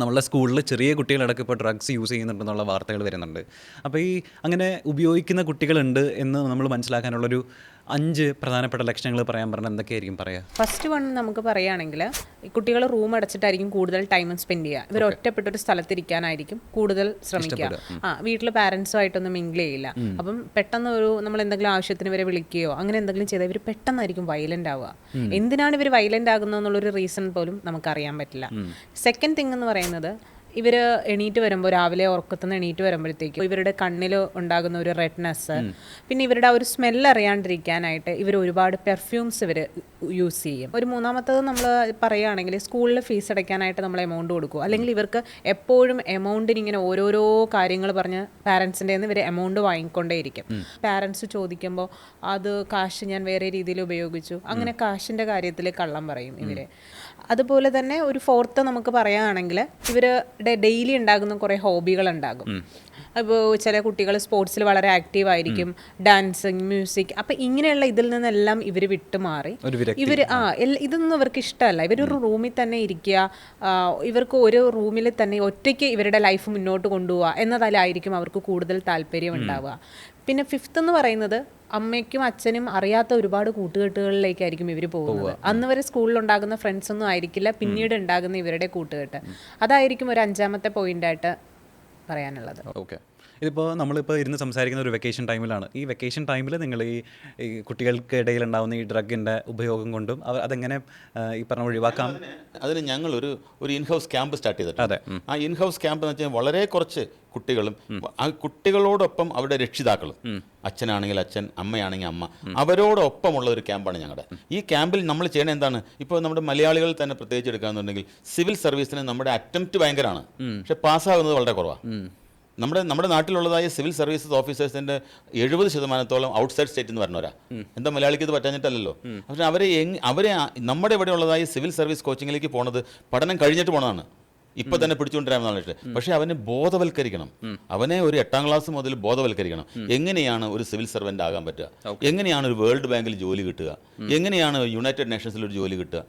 നമ്മളുടെ സ്കൂളിൽ ചെറിയ കുട്ടികളടക്കം ഇപ്പോൾ ഡ്രഗ്സ് യൂസ് ചെയ്യുന്നുണ്ടെന്നുള്ള വാർത്തകൾ വരുന്നുണ്ട്. അപ്പോൾ ഈ അങ്ങനെ ഉപയോഗിക്കുന്ന കുട്ടികളുണ്ട് എന്ന് നമ്മൾ മനസ്സിലാക്കാനുള്ളൊരു 5 പ്രധാനപ്പെട്ട ലക്ഷണങ്ങൾ പറയാൻ പറഞ്ഞാൽ എന്തൊക്കെയായിരിക്കും പറയുക? ഫസ്റ്റ് വൺ നമുക്ക് പറയുകയാണെങ്കിൽ ഈ കുട്ടികൾ റൂം അടച്ചിട്ടായിരിക്കും കൂടുതൽ ടൈം സ്പെൻഡ് ചെയ്യുക. ഇവർ ഒറ്റപ്പെട്ടൊരു സ്ഥലത്തിരിക്കാനായിരിക്കും കൂടുതൽ ശ്രമിക്കുക. വീട്ടിൽ പാരൻസുമായിട്ടൊന്നും മിങ്കിൾ ചെയ്യില്ല. അപ്പം പെട്ടെന്ന് നമ്മൾ എന്തെങ്കിലും ആവശ്യത്തിന് ഇവരെ വിളിക്കുകയോ അങ്ങനെ എന്തെങ്കിലും ചെയ്താൽ ഇവർ പെട്ടെന്നായിരിക്കും വയലൻ്റ് ആവുക. എന്തിനാണ് ഇവർ വയലൻ്റ് ആകുന്നതെന്നുള്ളൊരു റീസൺ പോലും നമുക്കറിയാൻ പറ്റില്ല. സെക്കൻഡ് തിങ് എന്ന് പറയുന്നത്, ഇവർ എണീറ്റ് വരുമ്പോൾ രാവിലെ ഉറക്കത്തുനിന്ന് എണീറ്റ് വരുമ്പോഴത്തേക്കും ഇവരുടെ കണ്ണിൽ ഉണ്ടാകുന്ന ഒരു റെഡ്നെസ്, പിന്നെ ഇവരുടെ ആ ഒരു സ്മെല്ല് അറിയാണ്ടിരിക്കാനായിട്ട് ഇവർ ഒരുപാട് പെർഫ്യൂംസ് ഇവർ യൂസ് ചെയ്യും. ഒരു മൂന്നാമത്തത് നമ്മൾ പറയുകയാണെങ്കിൽ സ്കൂളിൽ ഫീസ് അടയ്ക്കാനായിട്ട് നമ്മൾ എമൗണ്ട് കൊടുക്കും. അല്ലെങ്കിൽ ഇവർക്ക് എപ്പോഴും എമൗണ്ടിന് ഇങ്ങനെ ഓരോരോ കാര്യങ്ങൾ പറഞ്ഞ് പാരൻസിൻ്റെ നിന്ന് ഇവർ എമൗണ്ട് വാങ്ങിക്കൊണ്ടേയിരിക്കും. പാരൻസ് ചോദിക്കുമ്പോൾ അത് കാശ് ഞാൻ വേറെ രീതിയിൽ ഉപയോഗിച്ചു, അങ്ങനെ കാശിൻ്റെ കാര്യത്തിൽ കള്ളം പറയും ഇവർ. അതുപോലെ തന്നെ ഒരു ഫോർത്ത് നമുക്ക് പറയുകയാണെങ്കിൽ ഇവരുടെ ഡെയിലി ഉണ്ടാകുന്ന കുറേ ഹോബികളുണ്ടാകും. അപ്പോൾ ചില കുട്ടികൾ സ്പോർട്സിൽ വളരെ ആക്റ്റീവ് ആയിരിക്കും, ഡാൻസിങ്, മ്യൂസിക്. അപ്പം ഇങ്ങനെയുള്ള ഇതിൽ നിന്നെല്ലാം ഇവർ വിട്ടുമാറി ഇവർ ഇതൊന്നും ഇവർക്ക് ഇഷ്ടമല്ല. ഇവരൊരു റൂമിൽ തന്നെ ഇരിക്കുക, ഇവർക്ക് ഒരു റൂമിൽ തന്നെ ഒറ്റയ്ക്ക് ഇവരുടെ ലൈഫ് മുന്നോട്ട് കൊണ്ടുപോവുക എന്നതിലായിരിക്കും അവർക്ക് കൂടുതൽ താല്പര്യം ഉണ്ടാവുക. പിന്നെ ഫിഫ്ത്ത് എന്ന് പറയുന്നത്, അമ്മയ്ക്കും അച്ഛനും അറിയാത്ത ഒരുപാട് കൂട്ടുകെട്ടുകളിലേക്കായിരിക്കും ഇവർ പോകുന്നത്. അന്ന് വരെ സ്കൂളിലുണ്ടാകുന്ന ഫ്രണ്ട്സ് ഒന്നും ആയിരിക്കില്ല പിന്നീട് ഉണ്ടാകുന്ന ഇവരുടെ കൂട്ടുകെട്ട്. അതായിരിക്കും ഒരു 5ാമത്തെ പോയിന്റായിട്ട് പറയാനുള്ളത്. ഓക്കെ, ഇതിപ്പോൾ നമ്മളിപ്പോൾ ഇരുന്ന് സംസാരിക്കുന്ന ഒരു വെക്കേഷൻ ടൈമിലാണ്. ഈ വെക്കേഷൻ ടൈമിൽ നിങ്ങൾ ഈ കുട്ടികൾക്കിടയിൽ ഉണ്ടാകുന്ന ഈ ഡ്രഗിൻ്റെ ഉപയോഗം കൊണ്ടും അതെങ്ങനെ ഈ പറഞ്ഞ ഒഴിവാക്കാം? അതിന് ഞങ്ങളൊരു ഇൻഹൗസ് ക്യാമ്പ് സ്റ്റാർട്ട് ചെയ്തിട്ടുണ്ട്. അതെ, ആ ഇൻഹൗസ് ക്യാമ്പ് എന്ന് വെച്ചാൽ വളരെ കുറച്ച് കുട്ടികളും ആ കുട്ടികളോടൊപ്പം അവരുടെ രക്ഷിതാക്കളും, അച്ഛനാണെങ്കിൽ അച്ഛൻ, അമ്മയാണെങ്കിൽ അമ്മ, അവരോടൊപ്പമുള്ള ഒരു ക്യാമ്പാണ് ഞങ്ങളുടെ. ഈ ക്യാമ്പിൽ നമ്മൾ ചെയ്യണത് എന്താണ്? ഇപ്പോൾ നമ്മുടെ മലയാളികൾ തന്നെ പ്രത്യേകിച്ച് എടുക്കുകയാണെന്നുണ്ടെങ്കിൽ സിവിൽ സർവീസിന് നമ്മുടെ അറ്റംപ്റ്റ് ഭയങ്കരമാണ്, പക്ഷെ പാസ്സാകുന്നത് വളരെ കുറവാണ്. നമ്മുടെ നാട്ടിലുള്ളതായ സിവിൽ സർവീസസ് ഓഫീസേഴ്സിൻ്റെ 70% ഔട്ട്സൈഡ് സ്റ്റേറ്റ് എന്ന് പറഞ്ഞവരാ. എന്താ മലയാളിക്ക് ഇത് പറ്റാഞ്ഞിട്ടല്ലോ. പക്ഷെ അവരെ നമ്മുടെ ഇവിടെ ഉള്ളതായ സിവിൽ സർവീസ് കോച്ചിങ്ങിലേക്ക് പോണത് പഠനം കഴിഞ്ഞിട്ട് പോണതാണ്. ഇപ്പൊ തന്നെ പിടിച്ചുകൊണ്ടിരാമെന്നാണ് ഇഷ്ടം. പക്ഷെ അവനെ ബോധവൽക്കരിക്കണം. അവനെ ഒരു 8ാം ക്ലാസ് മുതൽ ബോധവൽക്കരിക്കണം. എങ്ങനെയാണ് ഒരു സിവിൽ സർവൻ്റ് ആകാൻ പറ്റുക, എങ്ങനെയാണ് ഒരു വേൾഡ് ബാങ്കിൽ ജോലി കിട്ടുക, എങ്ങനെയാണ് യുണൈറ്റഡ് നേഷൻസിൽ ഒരു ജോലി കിട്ടുക,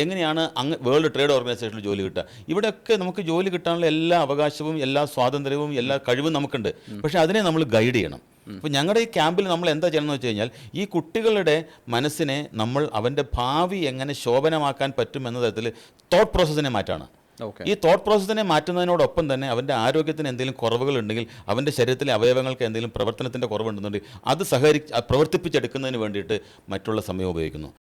എങ്ങനെയാണ് വേൾഡ് ട്രേഡ് ഓർഗനൈസേഷനിൽ ജോലി കിട്ടുക. ഇവിടെയൊക്കെ നമുക്ക് ജോലി കിട്ടാനുള്ള എല്ലാ അവകാശവും എല്ലാ സ്വാതന്ത്ര്യവും എല്ലാ കഴിവും നമുക്കുണ്ട്. പക്ഷെ അതിനെ നമ്മൾ ഗൈഡ് ചെയ്യണം. അപ്പോൾ ഞങ്ങളുടെ ഈ ക്യാമ്പിൽ നമ്മൾ എന്താ ചെയ്യണമെന്ന് വെച്ച് കഴിഞ്ഞാൽ, ഈ കുട്ടികളുടെ മനസ്സിനെ നമ്മൾ അവൻ്റെ ഭാവി എങ്ങനെ ശോഭനമാക്കാൻ പറ്റും എന്ന തരത്തിൽ തോട്ട് പ്രോസസ്സിനെ മാറ്റാണ്. ഈ തോട്ട് പ്രോസസ്സിനെ മാറ്റുന്നതിനോടൊപ്പം തന്നെ അവൻ്റെ ആരോഗ്യത്തിന് എന്തെങ്കിലും കുറവുകളുണ്ടെങ്കിൽ, അവൻ്റെ ശരീരത്തിലെ അവയവങ്ങൾക്ക് എന്തെങ്കിലും പ്രവർത്തനത്തിൻ്റെ കുറവുണ്ടെന്നുണ്ടെങ്കിൽ അത് പ്രവർത്തിപ്പിച്ചെടുക്കുന്നതിന് വേണ്ടിയിട്ട് മറ്റുള്ള സമയം ഉപയോഗിക്കുന്നു.